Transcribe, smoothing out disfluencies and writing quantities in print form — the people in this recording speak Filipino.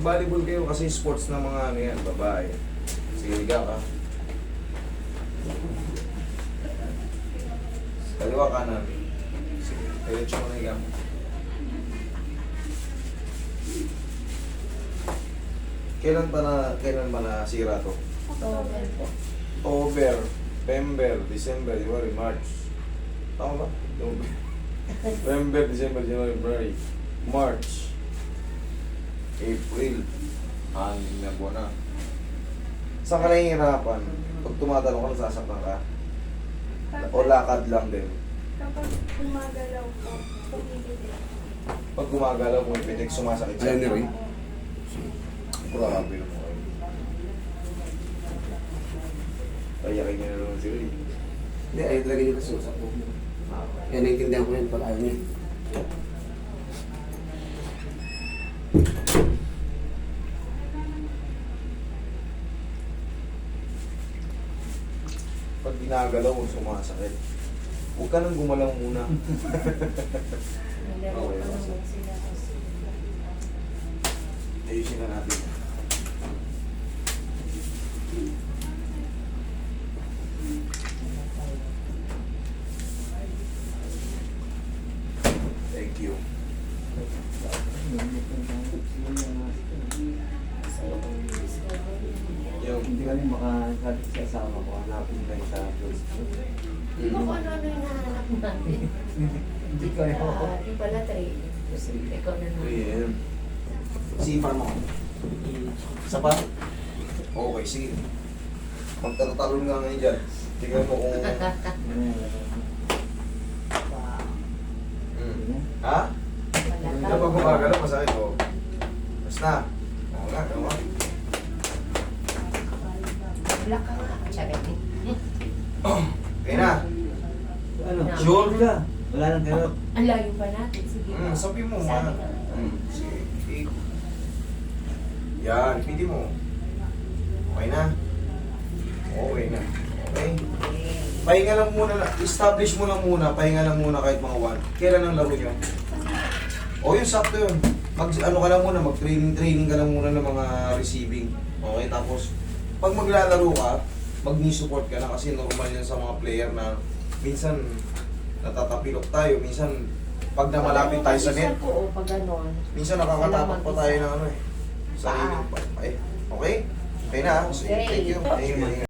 mag-volleyball kayo kasi sports ng mga ano yan, babae. Sige, higa ka. Kaliwa kanan. Sige, diretso mo na higa mo. Kailan ba nasira to? October po. October, November, December, January, March. Tama ba? November, December, January, February, March, April. 6 na buwan na. Saan ka nahihirapan? Pag tumatalong ka, nasasaktan ka? O lakad lang din? Kapag gumagalaw po, pumipili. Pag gumagalaw, pumipitik, sumasakit siya. Ayun, Roy. Grabe naman kayo. Payakin niya na naman si Ray. Hindi, ayaw talaga yung kasusap ko. Kaya naiintindihan ko yan pag ayaw niya. Pag ginagalaw mo, sumasakit. Huwag ka nang gumalaw muna. Nalaro Okay, pa naman okay. sila kasi. Ayusin na natin. Thank you. Kasi yung discover yun. Yung, Hindi kami makakabit sa asawa ko, hanapin kayo sa Facebook. Di ba kung ano yung nahanap natin? Hindi kayo. Di pala training. Kasi ikaw na naman. Ayan. Sipar mo. Isa pa? Okay, sige. Magtatalon nga ngayon dyan. Tingnan mo kung... Wow. Ha? Hindi pa gumagalaw, masakit ko. Basta. Oo nga, oo nga. Wala ka nga. Charity. Okay na. Ano? Sure? Wala. Wala lang kayo. Ang layo pa natin. Sige. Sabi mo, Sabi ma. ka. Sige. Yan, pili mo. Okay na? Okay na. Okay. Pahinga lang muna, establish mo lang muna, pahinga lang muna kahit mga 1. Kailan ang laro nyo? O yun, sakto yun. Ano ka lang muna, mag-training ka lang muna ng mga receiving. Okay, tapos pag maglalaro ka, mag-knee support ka na kasi normal yan sa mga player na minsan natatapilok tayo, minsan pag namalapit tayo sa net, Oo, pag ganon. minsan nakakatapak pa tayo ng ano eh. Sa init pa. Okay? Okay na. Okay. Thank you. Thank you.